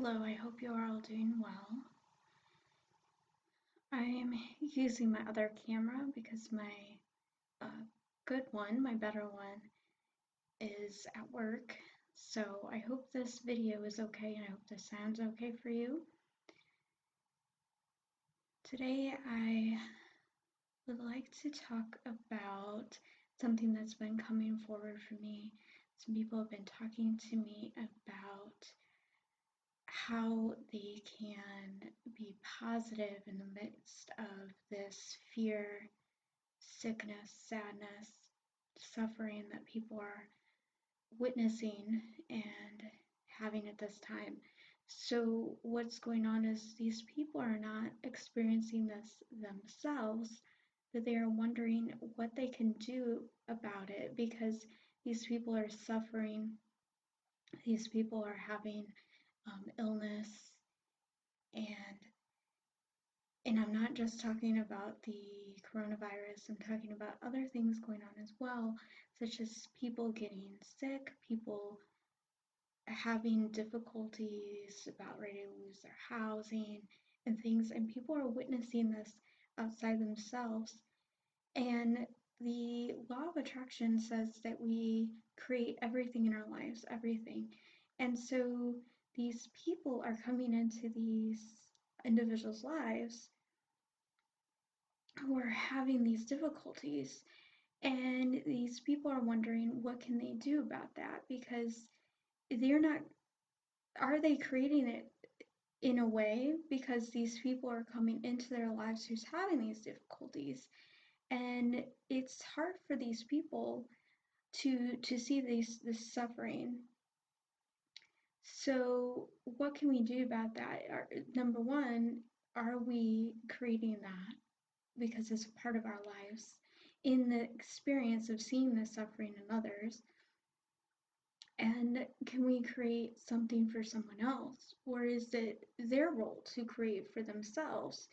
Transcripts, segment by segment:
Hello, I hope you are all doing well. I'm using my other camera because my good one, my better one, is at work. So I hope this video is okay and I hope this sounds okay for you. Today I would like to talk about something that's been coming forward for me. Some people have been talking to me about how they can be positive in the midst of this fear, sickness, sadness, suffering that people are witnessing and having at this time. So, what's going on is these people are not experiencing this themselves, but they are wondering what they can do about it because these people are suffering, these people are having illness, and I'm not just talking about the coronavirus, I'm talking about other things going on as well, such as people getting sick, people having difficulties about ready to lose their housing and things, and people are witnessing this outside themselves. And the law of attraction says that we create everything in our lives, everything. And so these people are coming into these individuals' lives who are having these difficulties, and these people are wondering what can they do about that, because they're not, are they creating it in a way because these people are coming into their lives who's having these difficulties, and it's hard for these people to see this suffering. So what can we do about that? Number one, are we creating that because it's a part of our lives in the experience of seeing the suffering in others? And can we create something for someone else? Or is it their role to create for themselves?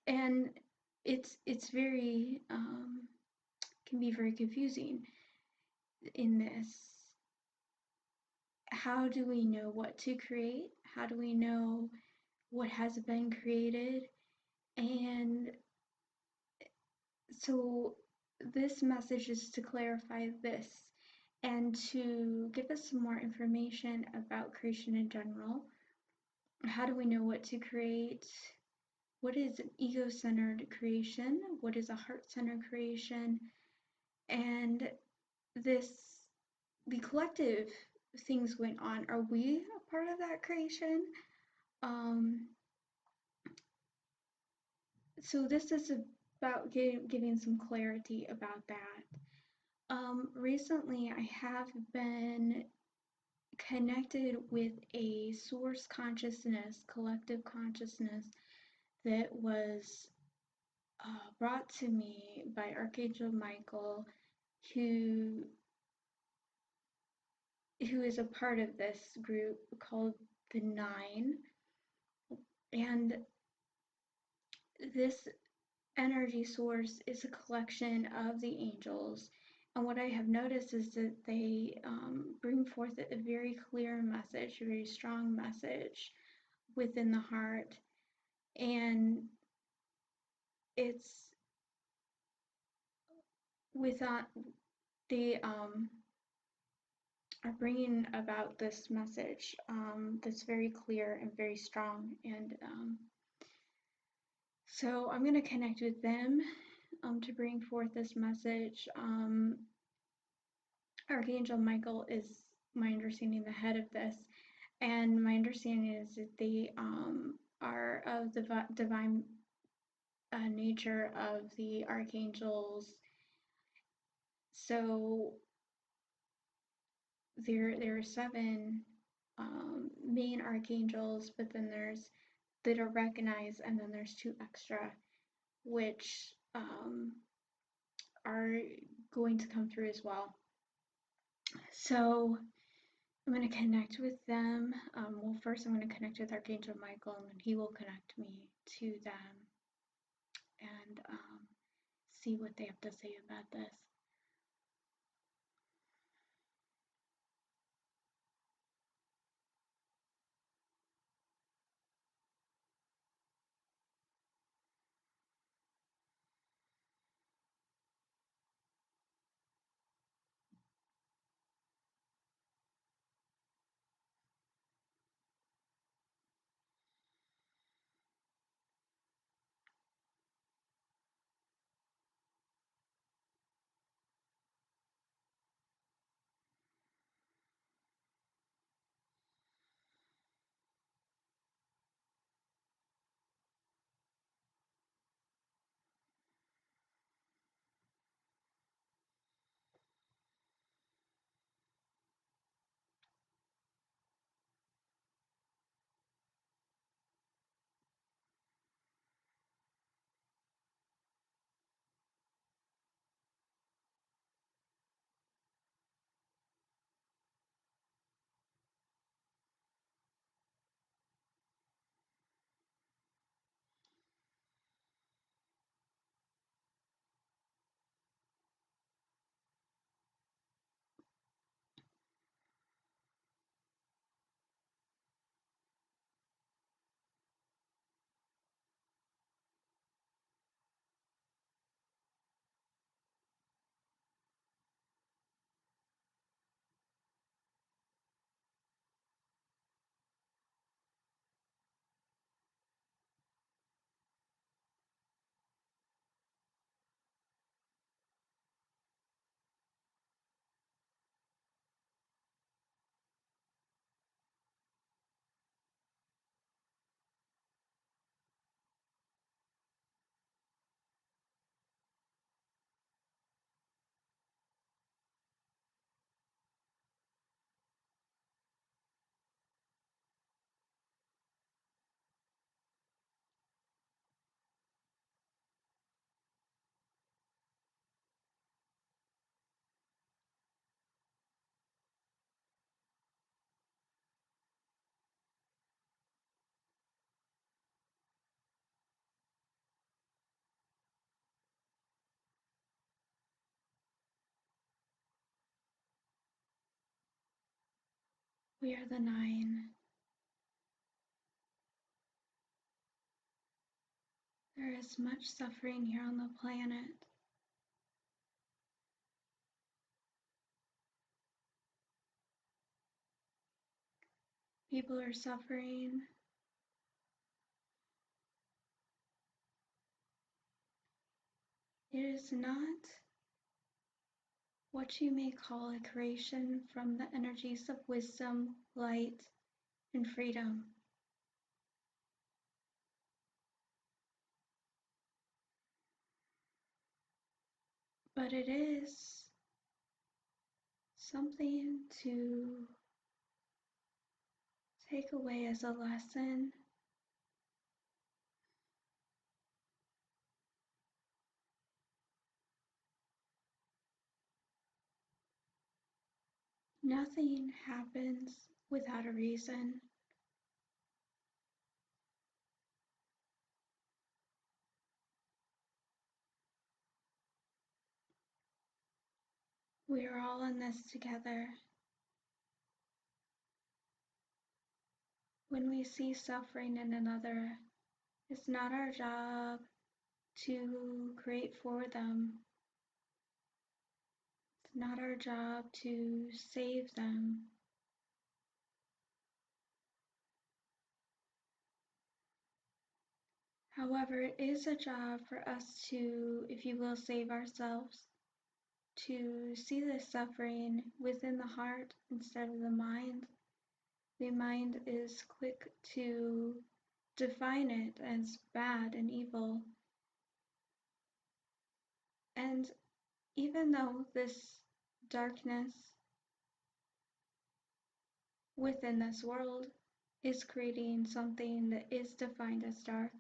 And it's very can be very confusing in this. How do we know what to create? How do we know what has been created? And so this message is to clarify this and to give us some more information about creation in general. How do we know what to create? What is an ego-centered creation? What is a heart-centered creation? And this, the collective things went on. Are we a part of that creation? Um, so this is about giving some clarity about that. Recently, I have been connected with a source consciousness, collective consciousness that was brought to me by Archangel Michael, who is a part of this group called the Nine. And this energy source is a collection of the angels. And what I have noticed is that they bring forth a very clear message, a very strong message within the heart. And it's without, they are bringing about this message that's very clear and very strong. And so I'm going to connect with them to bring forth this message. Archangel Michael is, my understanding, the head of this, and my understanding is that they are of the divine nature of the archangels. So there are seven main archangels, but then there's that are recognized, and then there's two extra, which are going to come through as well. So I'm going to connect with them. Well, first I'm going to connect with Archangel Michael, and then he will connect me to them and see what they have to say about this. We are the 9. There is much suffering here on the planet. People are suffering. It is not what you may call a creation from the energies of wisdom, light, and freedom. But it is something to take away as a lesson. Nothing happens without a reason. We are all in this together. When we see suffering in another, it's not our job to create for them. It's not our job to save them. However, it is a job for us to, if you will, save ourselves, to see the suffering within the heart instead of the mind. The mind is quick to define it as bad and evil. And even though this darkness within this world is creating something that is defined as dark,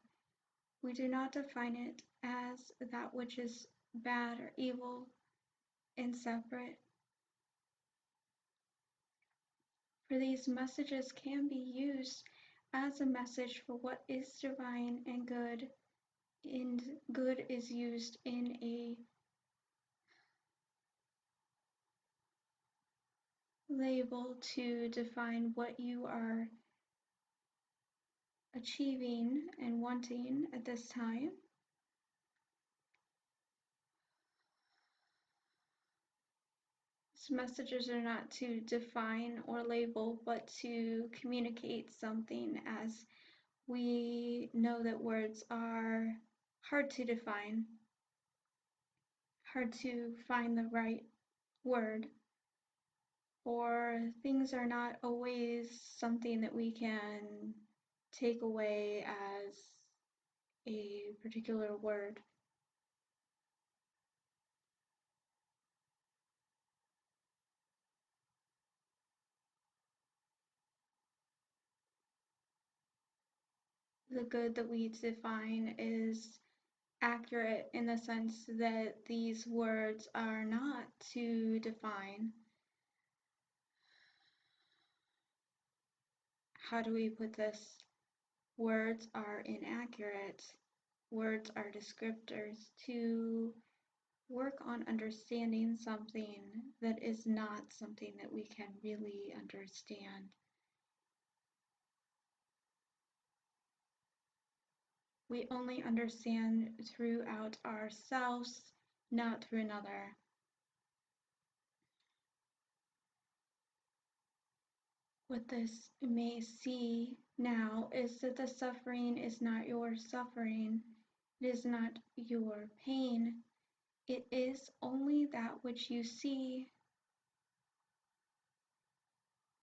we do not define it as that which is bad or evil and separate. For these messages can be used as a message for what is divine and good is used in a label to define what you are achieving and wanting at this time. These messages are not to define or label, but to communicate something, as we know that words are hard to define, hard to find the right word, or things are not always something that we can take away as a particular word. The good that we define is accurate in the sense that these words are not to define. How do we put this? Words are inaccurate. Words are descriptors to work on understanding something that is not something that we can really understand. We only understand throughout ourselves, not through another. What this may see now is that the suffering is not your suffering, it is not your pain, it is only that which you see.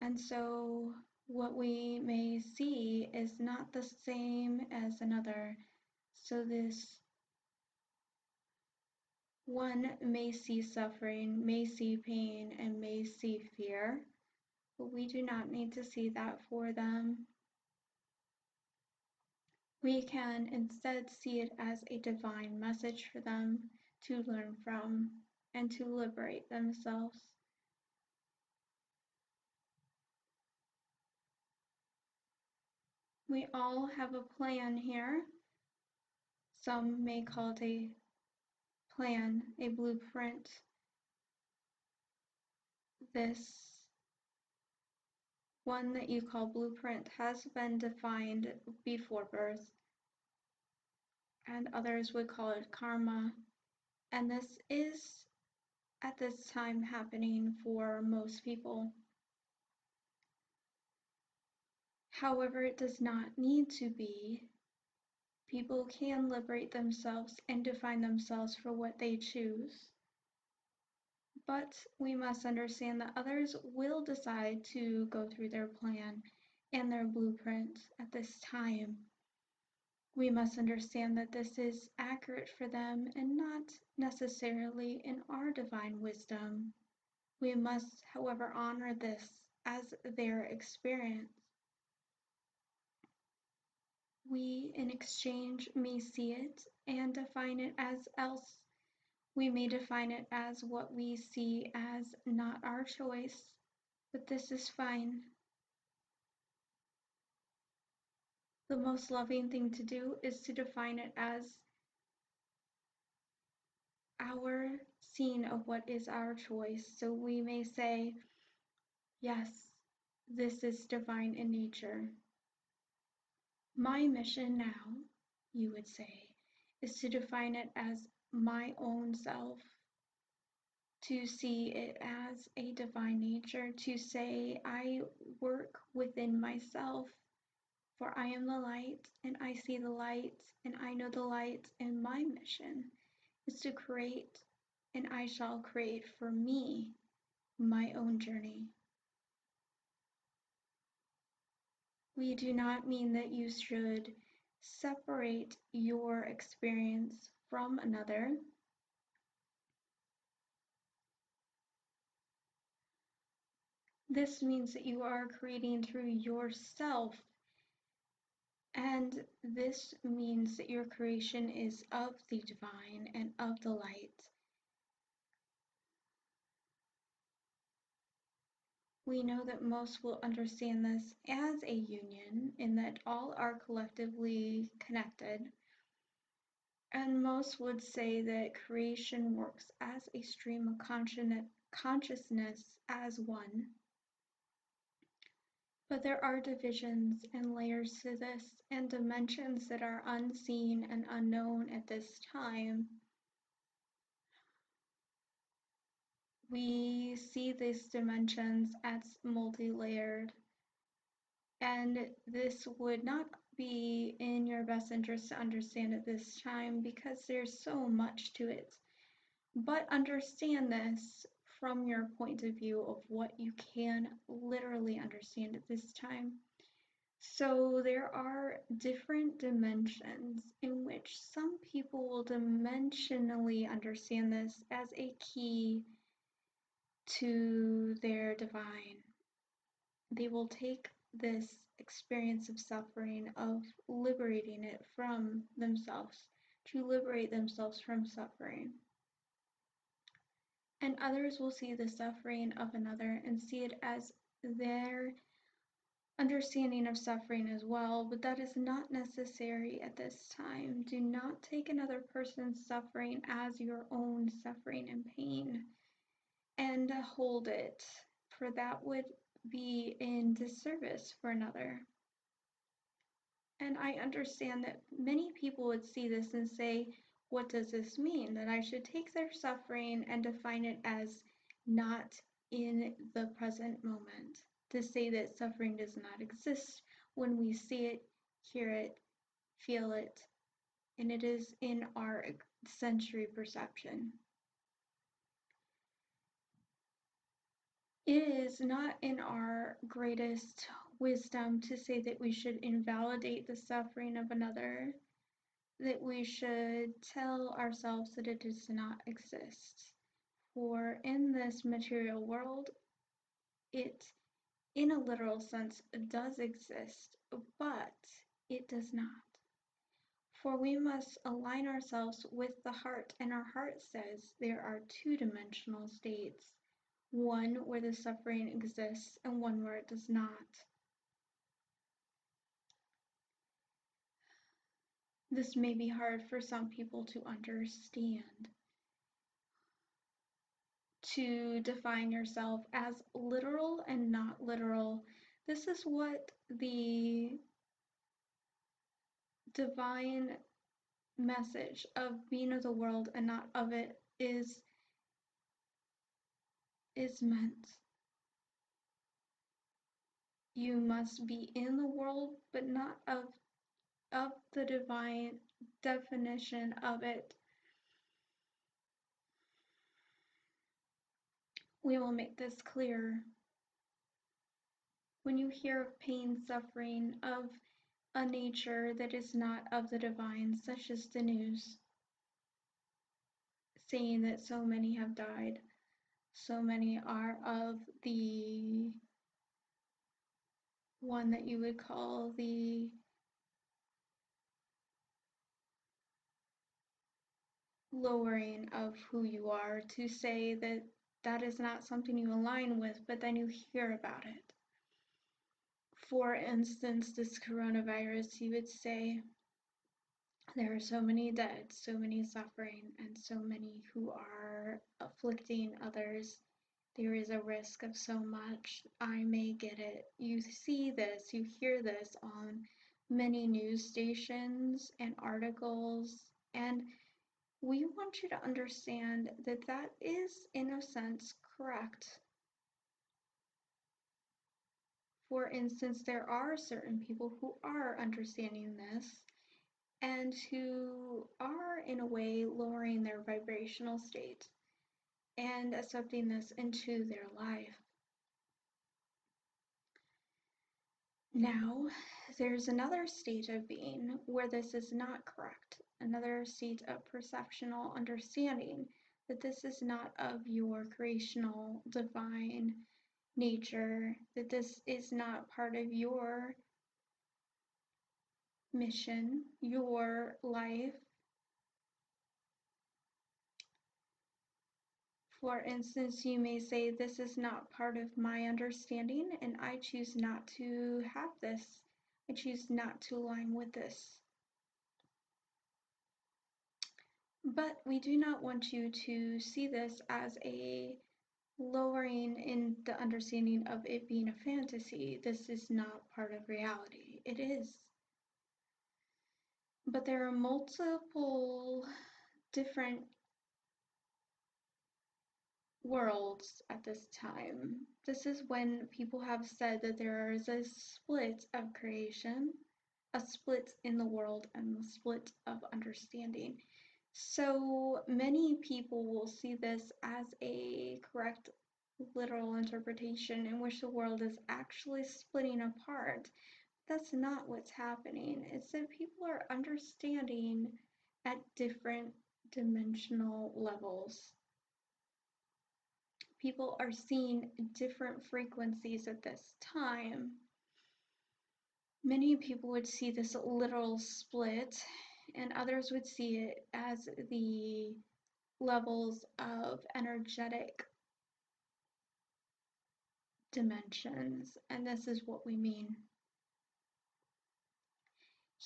And so what we may see is not the same as another. So this one may see suffering, may see pain, and may see fear, but we do not need to see that for them. We can instead see it as a divine message for them to learn from and to liberate themselves. We all have a plan here. Some may call it a plan, a blueprint. This One that you call blueprint has been defined before birth, and others would call it karma. And this is at this time happening for most people. However, it does not need to be. People can liberate themselves and define themselves for what they choose. But we must understand that others will decide to go through their plan and their blueprint at this time. We must understand that this is accurate for them and not necessarily in our divine wisdom. We must, however, honor this as their experience. We, in exchange, may see it and define it as else. We may define it as what we see as not our choice, but this is fine. The most loving thing to do is to define it as our scene of what is our choice. So we may say, yes, this is divine in nature. My mission now, you would say, is to define it as my own self, to see it as a divine nature, to say I work within myself, for I am the light, and I see the light, and I know the light, and my mission is to create, and I shall create for me my own journey. We do not mean that you should separate your experience from another. This means that you are creating through yourself, and this means that your creation is of the divine and of the light. We know that most will understand this as a union, in that all are collectively connected. And most would say that creation works as a stream of consciousness as one. But there are divisions and layers to this, and dimensions that are unseen and unknown at this time. We see these dimensions as multi-layered, and this would not be in your best interest to understand at this time because there's so much to it. But understand this from your point of view of what you can literally understand at this time. So there are different dimensions in which some people will dimensionally understand this as a key to their divine. They will take this experience of suffering, of liberating it from themselves, to liberate themselves from suffering. And others will see the suffering of another and see it as their understanding of suffering as well, but that is not necessary at this time. Do not take another person's suffering as your own suffering and pain and hold it, for that would be in disservice for another. And I understand that many people would see this and say, what does this mean? That I should take their suffering and define it as not in the present moment. To say that suffering does not exist when we see it, hear it, feel it, and it is in our sensory perception. It is not in our greatest wisdom to say that we should invalidate the suffering of another, that we should tell ourselves that it does not exist. For in this material world, it, in a literal sense, does exist, but it does not. For we must align ourselves with the heart, and our heart says there are two-dimensional states, one where the suffering exists and one where it does not. This may be hard for some people to understand. To define yourself as literal and not literal, this this is what the divine message of being of the world and not of it is meant. You must be in the world, but not of the divine definition of it. We will make this clear. When you hear of pain, suffering, of a nature that is not of the divine, such as the news, saying that so many have died, so many are of the one that you would call the lowering of who you are, to say that that is not something you align with, but then you hear about it. For instance, this coronavirus, you would say there are so many dead, so many suffering, and so many who are afflicting others. There is a risk of so much. I may get it. You see this, you hear this on many news stations and articles, and we want you to understand that that is, in a sense, correct. For instance, there are certain people who are understanding this and who are, in a way, lowering their vibrational state and accepting this into their life. Now, there's another state of being where this is not correct, another state of perceptional understanding that this is not of your creational divine nature, that this is not part of your mission, your life. For instance, you may say, this is not part of my understanding, and I choose not to have this. I choose not to align with this. But we do not want you to see this as a lowering in the understanding of it being a fantasy. This is not part of reality. It is. But there are multiple different worlds at this time. This is when people have said that there is a split of creation, a split in the world, and a split of understanding. So many people will see this as a correct literal interpretation in which the world is actually splitting apart. That's not what's happening. It's that people are understanding at different dimensional levels. People are seeing different frequencies at this time. Many people would see this literal split, and others would see it as the levels of energetic dimensions, and this is what we mean.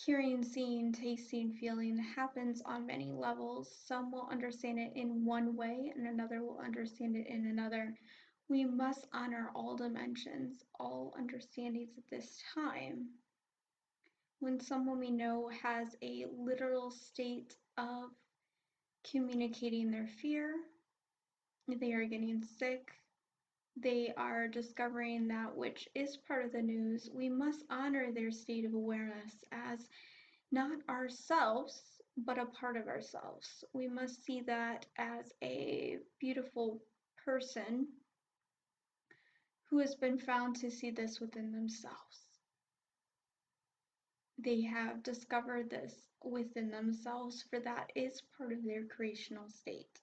Hearing, seeing, tasting, feeling happens on many levels. Some will understand it in one way, and another will understand it in another. We must honor all dimensions, all understandings at this time. When someone we know has a literal state of communicating their fear, they are getting sick, they are discovering that which is part of the news, we must honor their state of awareness as not ourselves, but a part of ourselves. We must see that as a beautiful person who has been found to see this within themselves. They have discovered this within themselves, for that is part of their creational state.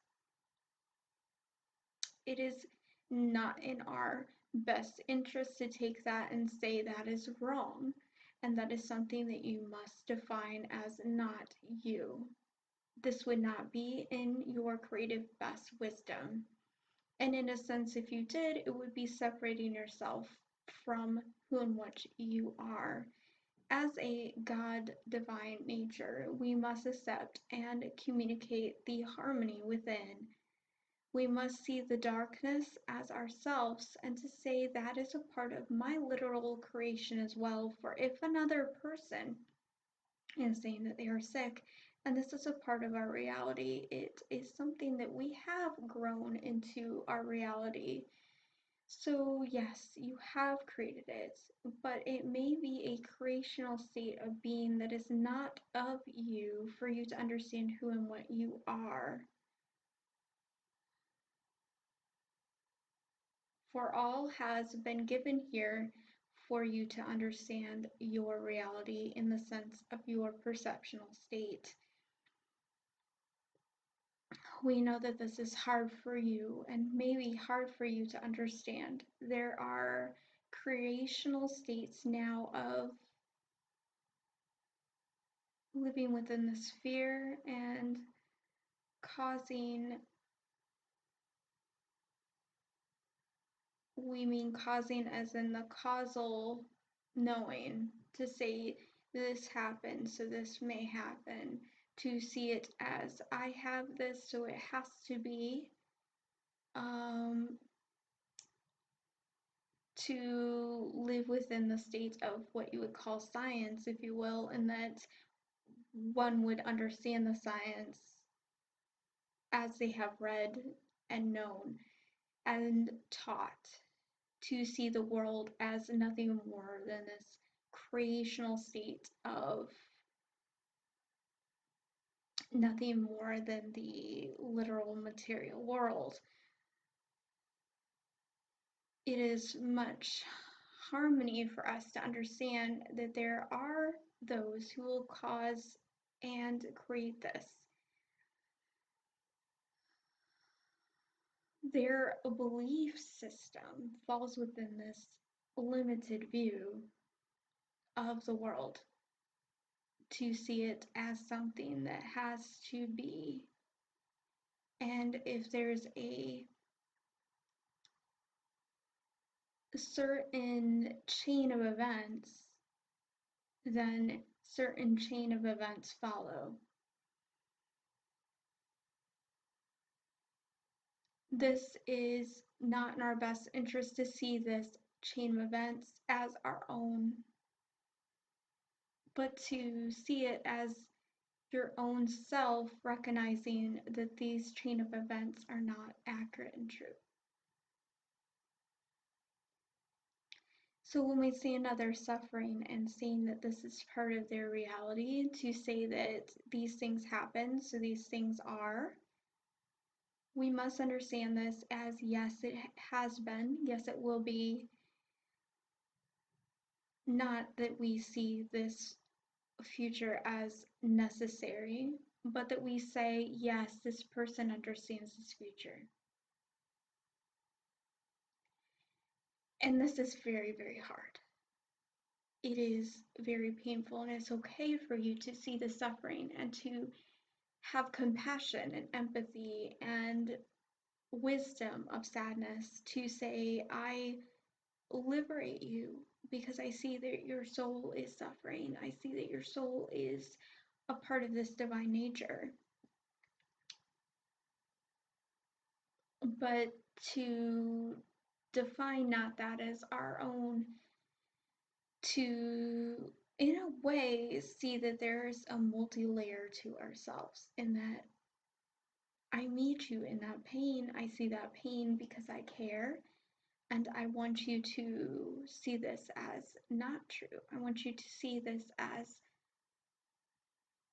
It is not in our best interest to take that and say that is wrong, and that is something that you must define as not you. This would not be in your creative best wisdom. And in a sense, if you did, it would be separating yourself from who and what you are. As a God divine nature, we must accept and communicate the harmony within. We must see the darkness as ourselves and to say that is a part of my literal creation as well. For if another person is saying that they are sick, and this is a part of our reality, it is something that we have grown into our reality. So, yes, you have created it, but it may be a creational state of being that is not of you for you to understand who and what you are. For all has been given here for you to understand your reality in the sense of your perceptual state. We know that this is hard for you and maybe hard for you to understand. There are creational states now of living within this fear and causing, we mean causing as in the causal knowing, to say this happened, so this may happen, to see it as I have this, so it has to be, to live within the state of what you would call science, if you will, and that one would understand the science as they have read and known and taught, to see the world as nothing more than this creational state of nothing more than the literal material world. It is much harmony for us to understand that there are those who will cause and create this. Their belief system falls within this limited view of the world, to see it as something that has to be. And if there's a certain chain of events, then certain chain of events follow. This is not in our best interest to see this chain of events as our own, but to see it as your own self recognizing that these chain of events are not accurate and true. So when we see another suffering and seeing that this is part of their reality, to say that these things happen, so these things are, we must understand this as yes, it has been, yes, it will be. Not that we see this future as necessary, but that we say, yes, this person understands this future. And this is very, very hard. It is very painful, and it's okay for you to see the suffering and to have compassion and empathy and wisdom of sadness, to say, I liberate you because I see that your soul is suffering. I see that your soul is a part of this divine nature. But to define not that as our own, to in a way see that there's a multi-layer to ourselves, in that I meet you in that pain, I see that pain because I care, and I want you to see this as not true. I want you to see this as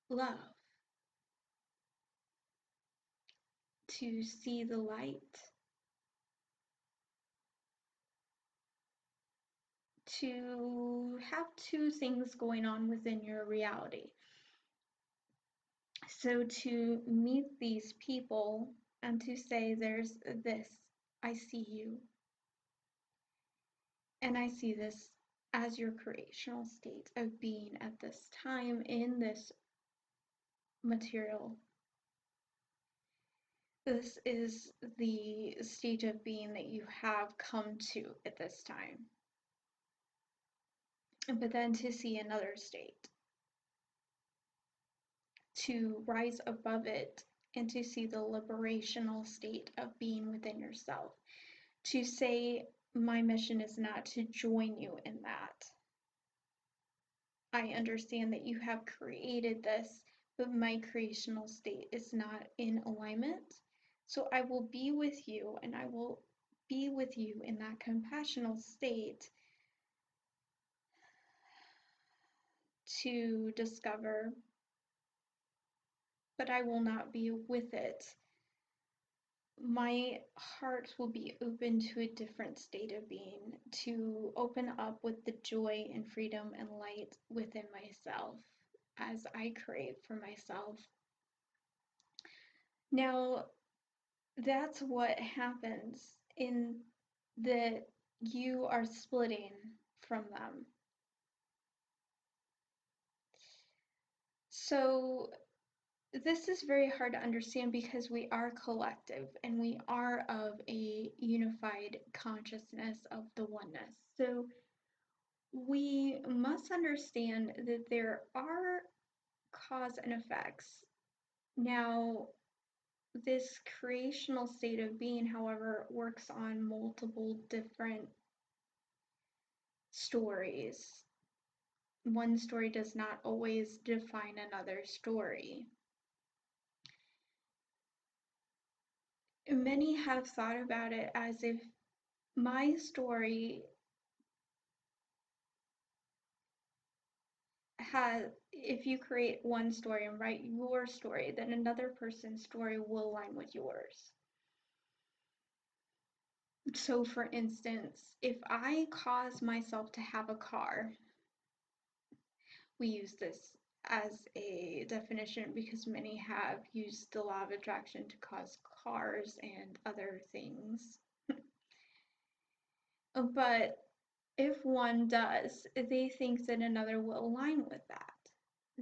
love, to see the light, to have two things going on within your reality. So to meet these people and to say, there's this, I see you, and I see this as your creational state of being at this time in this material. This is the state of being that you have come to at this time. But then to see another state, to rise above it and to see the liberational state of being within yourself. To say, my mission is not to join you in that. I understand that you have created this, but my creational state is not in alignment. So I will be with you, and I will be with you in that compassionate state to discover, but I will not be with it. My heart will be open to a different state of being, to open up with the joy and freedom and light within myself as I crave for myself. Now, that's what happens in that you are splitting from them. So this is very hard to understand because we are collective and we are of a unified consciousness of the oneness. So we must understand that there are cause and effects. Now, this creational state of being, however, works on multiple different stories. One story does not always define another story. Many have thought about it as if my story if you create one story and write your story, then another person's story will align with yours. So, for instance, if I cause myself to have a car, we use this as a definition because many have used the law of attraction to cause cars and other things. But if one does, they think that another will align with that.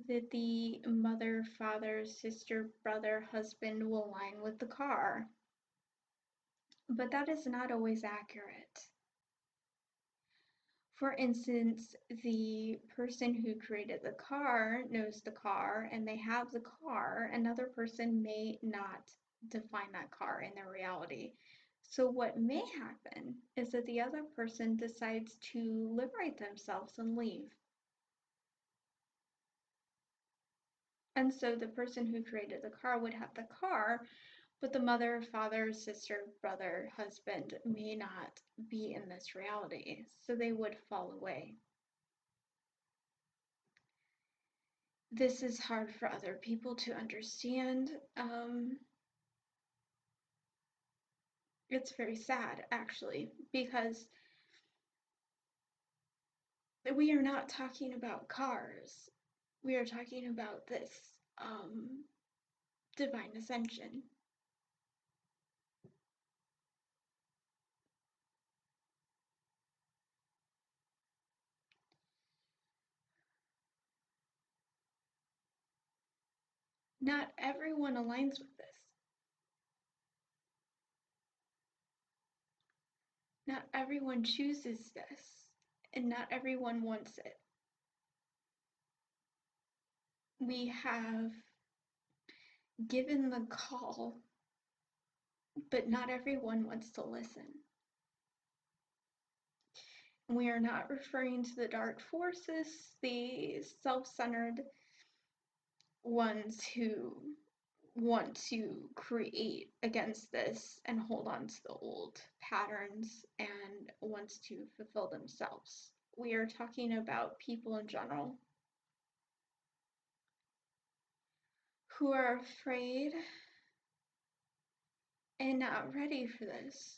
That the mother, father, sister, brother, husband will align with the car. But that is not always accurate. For instance, the person who created the car knows the car and they have the car. Another person may not define that car in their reality. So, what may happen is that the other person decides to liberate themselves and leave. And so, the person who created the car would have the car, but the mother, father, sister, brother, husband may not be in this reality. So, they would fall away. This is hard for other people to understand. It's very sad, actually, because we are not talking about cars. We are talking about this divine ascension. Not everyone aligns with this. Not everyone chooses this, and not everyone wants it. We have given the call, but not everyone wants to listen. We are not referring to the dark forces, the self-centered ones who want to create against this and hold on to the old patterns and wants to fulfill themselves. We are talking about people in general who are afraid and not ready for this,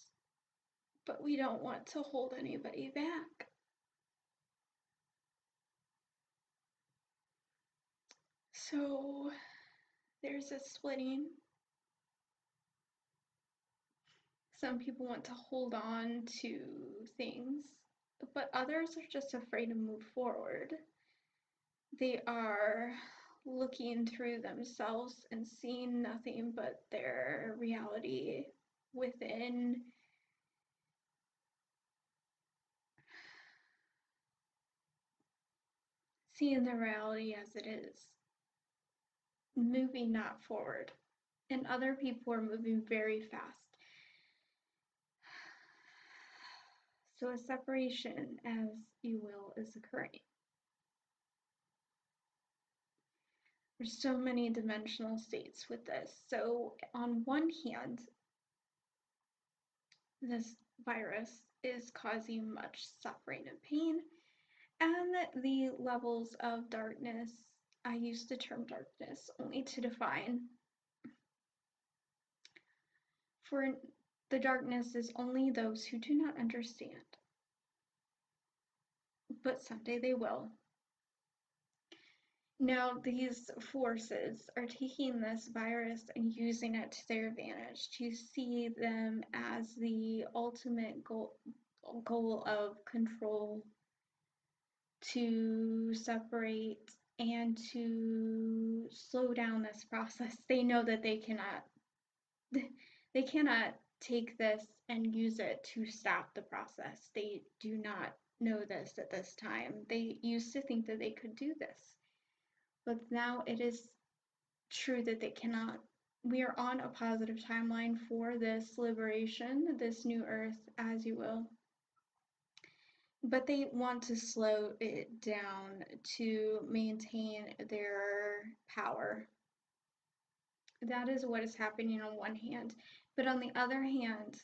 but we don't want to hold anybody back. So there's a splitting. Some people want to hold on to things, but others are just afraid to move forward. They are looking through themselves and seeing nothing but their reality within. Seeing the reality as it is, moving not forward. and other people are moving very fast. So a separation, as you will, is occurring. There's so many dimensional states with this. So on one hand, this virus is causing much suffering and pain, and the levels of darkness, I use the term darkness only to define, for the darkness is only those who do not understand, but someday they will. Now, these forces are taking this virus and using it to their advantage to see them as the ultimate goal of control, to separate and to slow down this process. They know that they cannot take this and use it to stop the process. They do not know this at this time. They used to think that they could do this, but now it is true that they cannot. We are on a positive timeline for this liberation, this new earth, as you will. But they want to slow it down to maintain their power. That is what is happening on one hand. But on the other hand,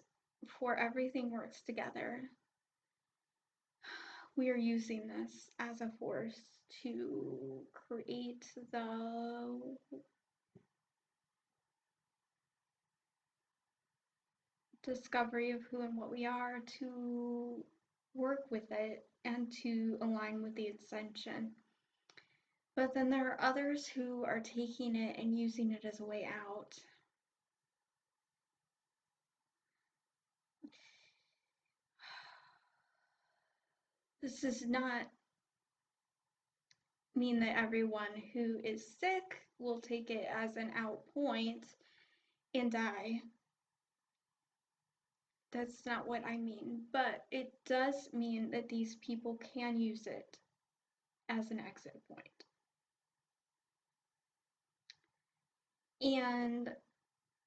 for everything works together, we are using this as a force to create the discovery of who and what we are, to work with it, and to align with the ascension. But then there are others who are taking it and using it as a way out. This does not mean that everyone who is sick will take it as an out point and die. That's not what I mean, but it does mean that these people can use it as an exit point. And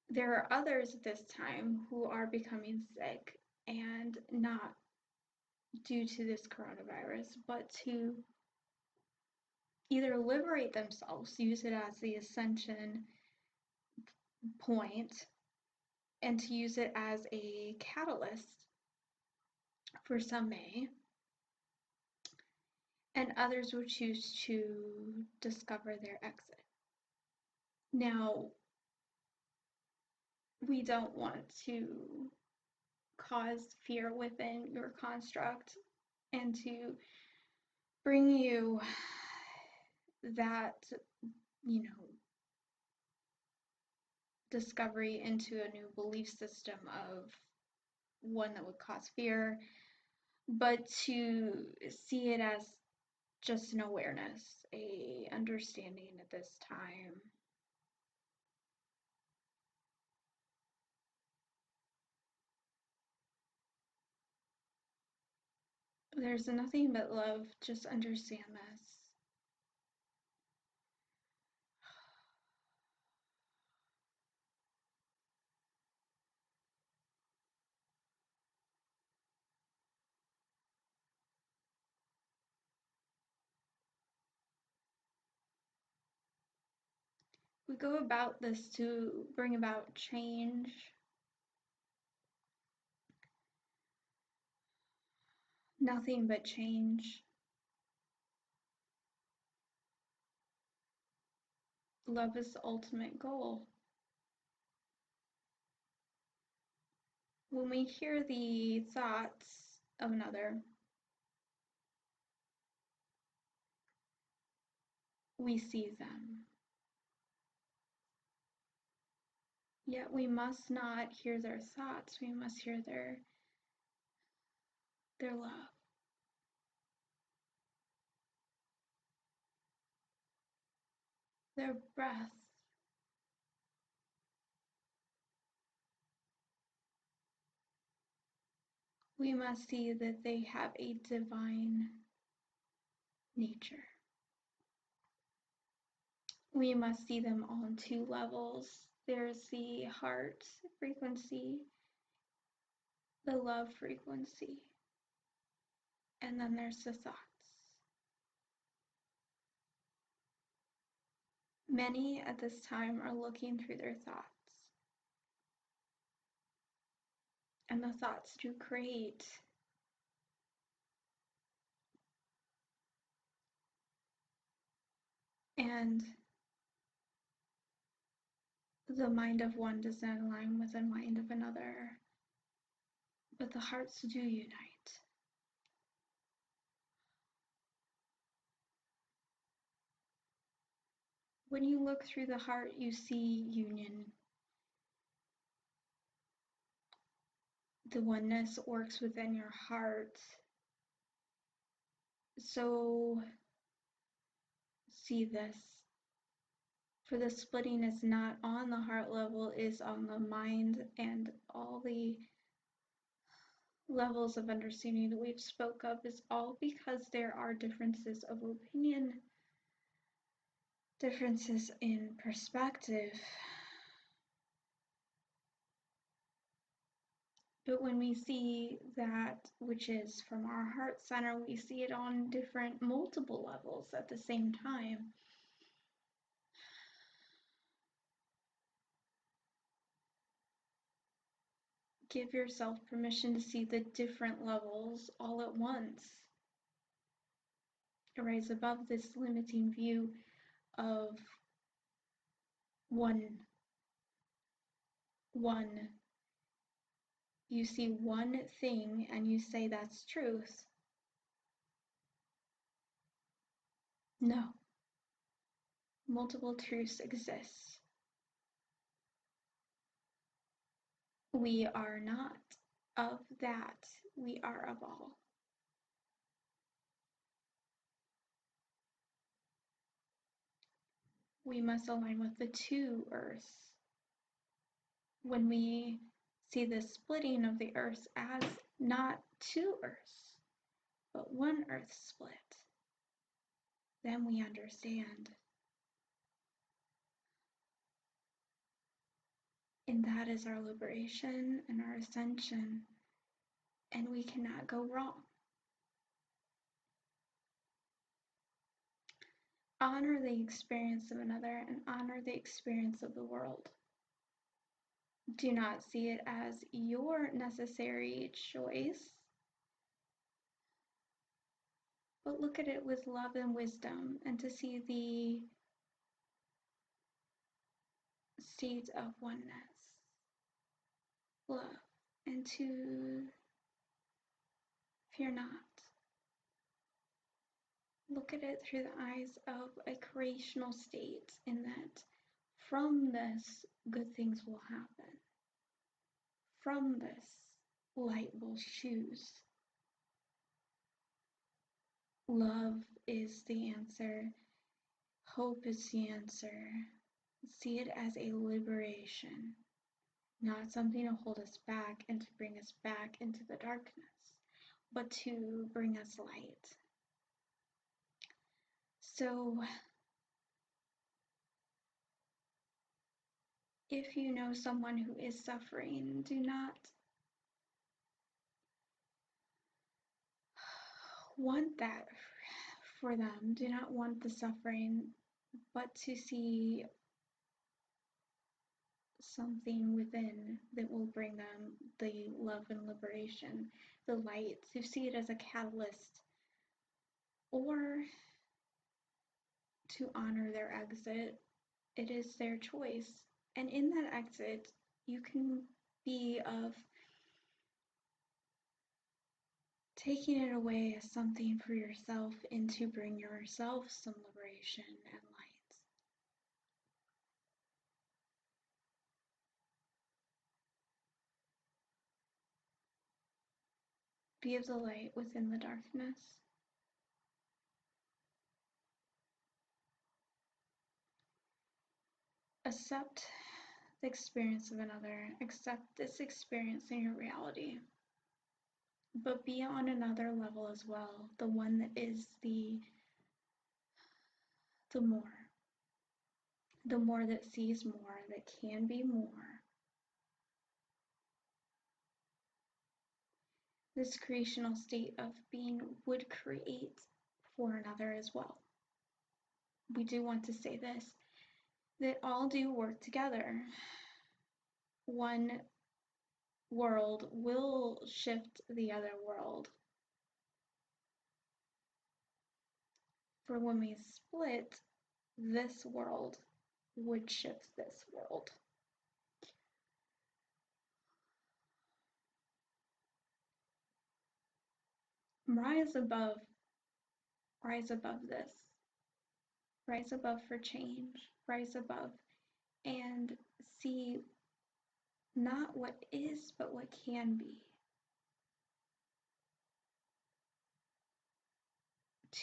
there are others at this time who are becoming sick, and not due to this coronavirus, but to either liberate themselves, use it as the ascension point, and to use it as a catalyst for some may, and others will choose to discover their exit. Now, we don't want to cause fear within your construct and to bring you that, discovery into a new belief system of one that would cause fear, but to see it as just an awareness, a understanding at this time. There's nothing but love. Just understand this. We go about this to bring about change. Nothing but change. Love is the ultimate goal. When we hear the thoughts of another, we see them. Yet we must not hear their thoughts, we must hear their love. Their breath. We must see that they have a divine nature. We must see them on two levels. There's the heart frequency, the love frequency, and then there's the thoughts. Many at this time are looking through their thoughts, and the thoughts do create and the mind of one does not align with the mind of another, but the hearts do unite. When you look through the heart, you see union. The oneness works within your heart. So see this. For the splitting is not on the heart level, is on the mind, and all the levels of understanding that we've spoke of is all because there are differences of opinion, differences in perspective. But when we see that which is from our heart center, we see it on different, multiple levels at the same time. Give yourself permission to see the different levels all at once. Rise above this limiting view of one. You see one thing and you say that's truth. No. Multiple truths exist. We are not of that. We are of all. We must align with the two earths. When we see the splitting of the earth as not two earths, but one earth split, then we understand. And that is our liberation and our ascension, and we cannot go wrong. Honor the experience of another and honor the experience of the world. Do not see it as your necessary choice, but look at it with love and wisdom, and to see the state of oneness, love, and to fear not. Look at it through the eyes of a creational state, in that from this, good things will happen. From this, light will choose. Love is the answer. Hope is the answer. See it as a liberation, not something to hold us back and to bring us back into the darkness, but to bring us light. So, if you know someone who is suffering, do not want that for them. Do not want the suffering, but to see something within that will bring them the love and liberation, the light, to see it as a catalyst, or to honor their exit. It is their choice. And in that exit, you can be of taking it away as something for yourself and to bring yourself some liberation and light. Be of the light within the darkness. Accept the experience of another. Accept this experience in your reality. But be on another level as well, the one that is the more. the more that sees more, that can be more, this creational state of being would create for another as well. We do want to say this, that all do work together. One world will shift the other world. For when we split, this world would shift this world. Rise above this. Rise above for change. Rise above and see not what is, but what can be.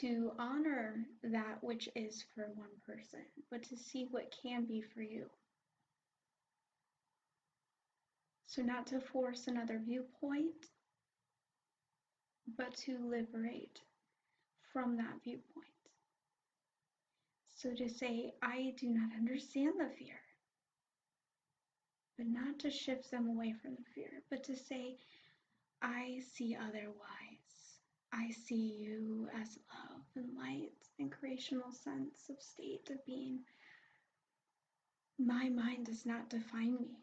To honor that which is for one person, but to see what can be for you. So not to force another viewpoint, but to liberate from that viewpoint. So to say, I do not understand the fear, but not to shift them away from the fear, but to say, I see otherwise. I see you as love and light and creational sense of state of being. My mind does not define me.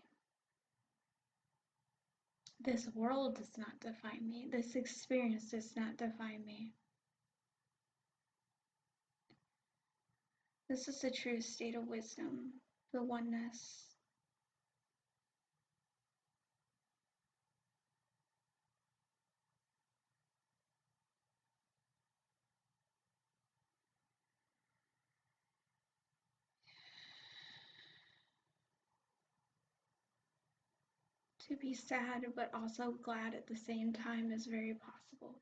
This world does not define me. This experience does not define me. This is the true state of wisdom, the oneness. To be sad but also glad at the same time is very possible.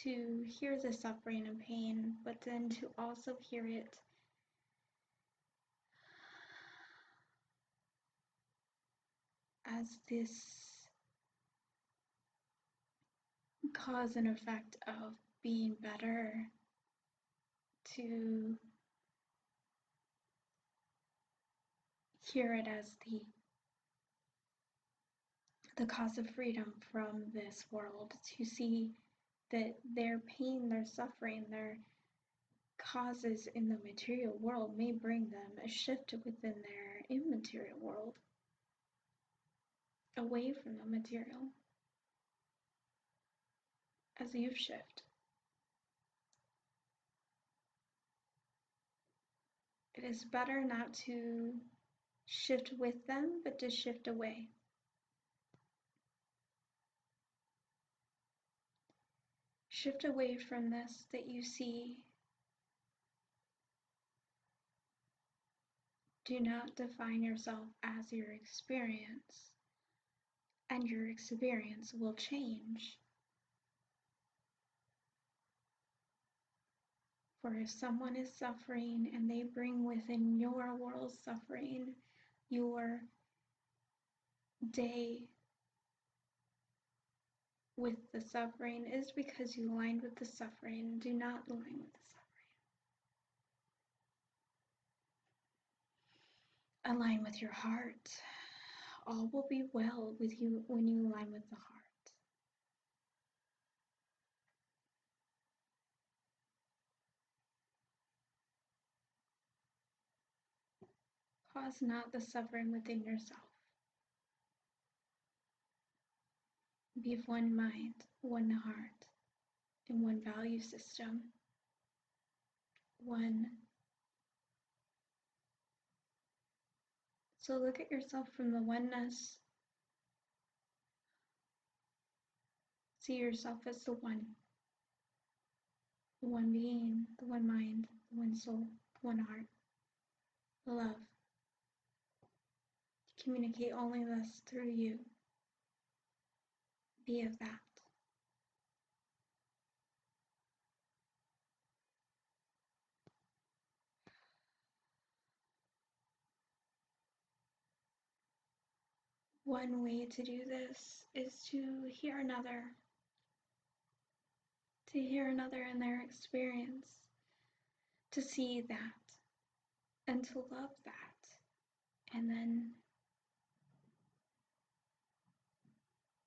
To hear the suffering and pain, but then to also hear it as this cause and effect of being better, to hear it as the cause of freedom from this world, to see that their pain, their suffering, their causes in the material world may bring them a shift within their immaterial world, away from the material, as you shift. It is better not to shift with them, but to shift away. Shift away from this that you see. Do not define yourself as your experience, and your experience will change. For if someone is suffering and they bring within your world suffering, your day with the suffering is because you aligned with the suffering. Do not align with the suffering. Align with your heart. All will be well with you when you align with the heart. Cause not the suffering within yourself. Be of one mind, one heart, and one value system. One. So look at yourself from the oneness. See yourself as the one being, the one mind, the one soul, the one heart, the love. Communicate only this through you. Be of that. One way to do this is to hear another in their experience, to see that and to love that. And then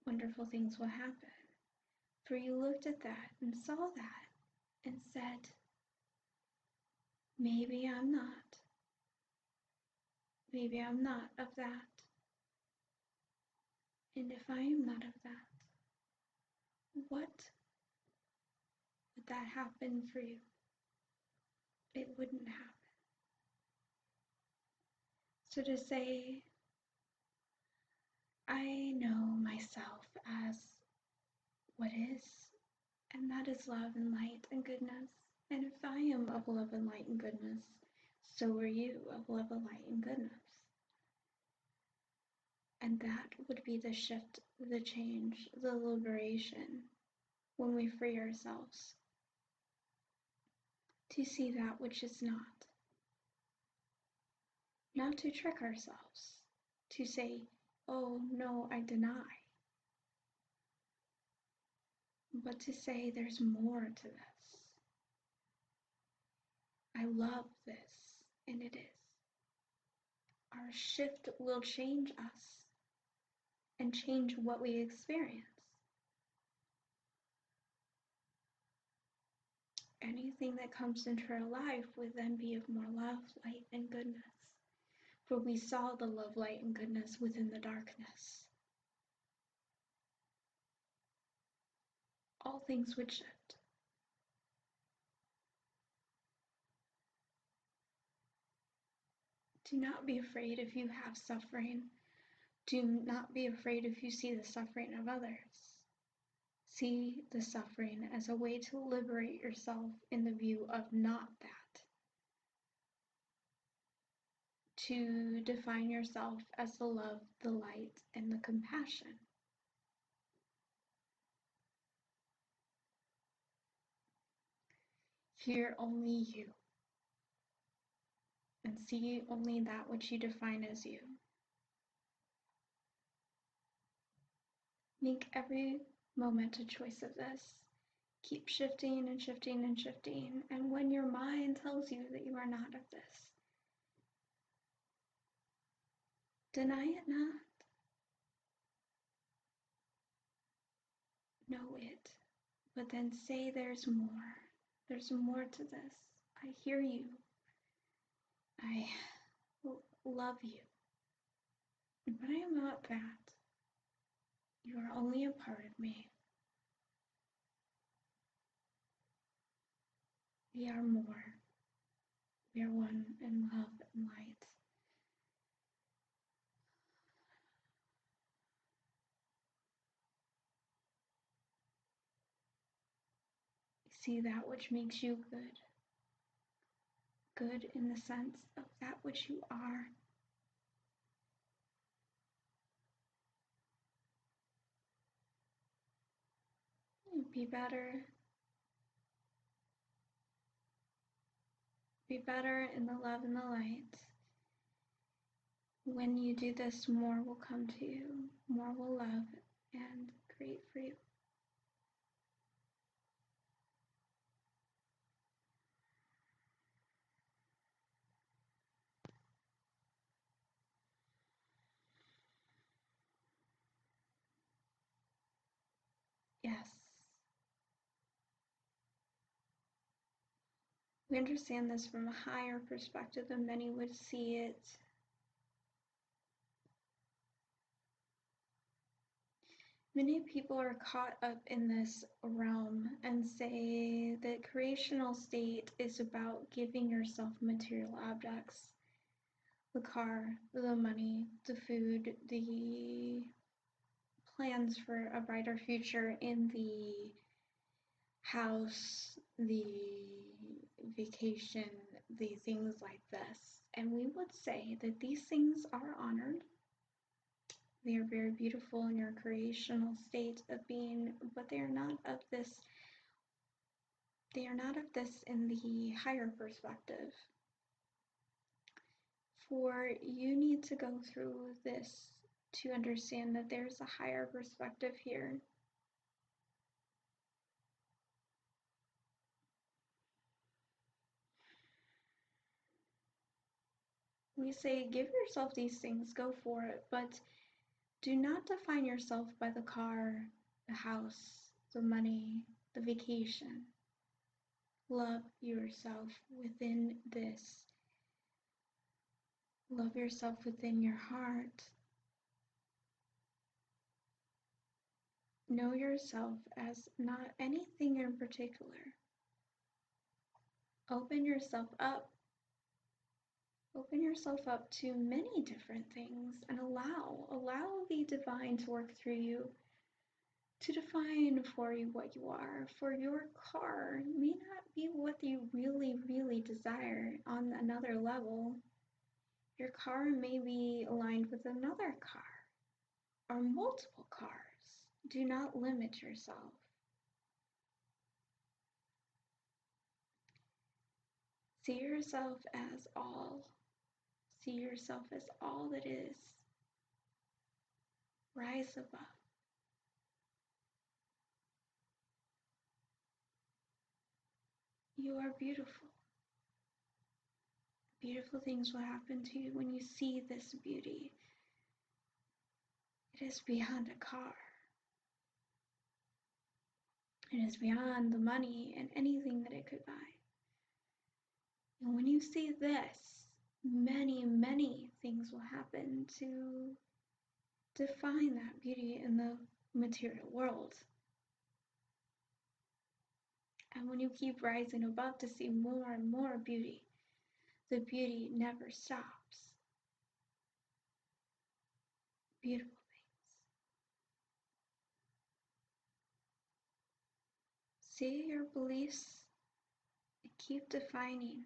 wonderful things will happen. For you looked at that and saw that and said, maybe I'm not. Maybe I'm not of that. And if I am not of that, what would that happen for you? It wouldn't happen. So to say, I know myself as what is, and that is love and light and goodness. And if I am of love and light and goodness, so are you of love and light and goodness. And that would be the shift, the change, the liberation when we free ourselves to see that which is not to trick ourselves, to say, oh no, I deny, but to say there's more to this. I love this, and it is. Our shift will change us and change what we experience. Anything that comes into our life would then be of more love, light, and goodness. For we saw the love, light, and goodness within the darkness. All things would shift. Do not be afraid if you have suffering. Do not be afraid if you see the suffering of others. See the suffering as a way to liberate yourself in the view of not that. To define yourself as the love, the light, and the compassion. Hear only you, and see only that which you define as you. Make every moment a choice of this. Keep shifting and shifting and shifting, and when your mind tells you that you are not of this, deny it not. Know it, but then say there's more. There's more to this. I hear you. I love you. But I am not that. You are only a part of me. We are more. We are one in love and light. See that which makes you good. Good in the sense of that which you are. Be better. Be better in the love and the light. When you do this, more will come to you. More will love and create for you. Yes. We understand this from a higher perspective than many would see it. Many people are caught up in this realm and say that creational state is about giving yourself material objects. The car, the money, the food, the plans for a brighter future in the house, the vacation, the things like this. And we would say that these things are honored. They are very beautiful in your creational state of being, but they are not of this. They are not of this in the higher perspective. For you need to go through this to understand that there's a higher perspective here. We say, give yourself these things, go for it, but do not define yourself by the car, the house, the money, the vacation. Love yourself within this. Love yourself within your heart. Know yourself as not anything in particular. Open yourself up. Open yourself up to many different things and allow the divine to work through you to define for you what you are. For your car may not be what you really, really desire on another level. Your car may be aligned with another car or multiple cars. Do not limit yourself. See yourself as all. See yourself as all that is. Rise above. You are beautiful. Beautiful things will happen to you when you see this beauty. It is beyond a car. It is beyond the money and anything that it could buy. And when you see this, many, many things will happen to define that beauty in the material world. And when you keep rising above to see more and more beauty, the beauty never stops. Beautiful things. See your beliefs and keep defining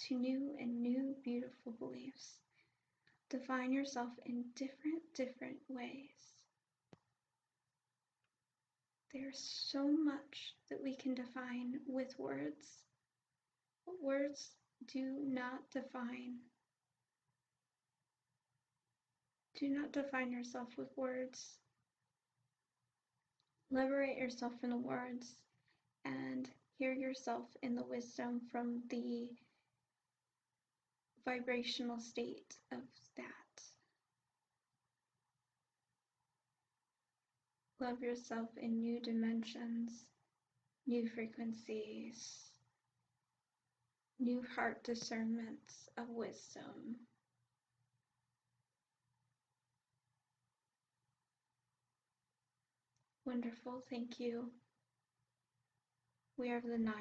to new and new beautiful beliefs. Define yourself in different ways. There's so much that we can define with words. But words do not define. Do not define yourself with words. Liberate yourself from the words and hear yourself in the wisdom from the vibrational state of that. Love yourself in new dimensions, new frequencies, new heart discernments of wisdom. Wonderful, thank you. We are the 9.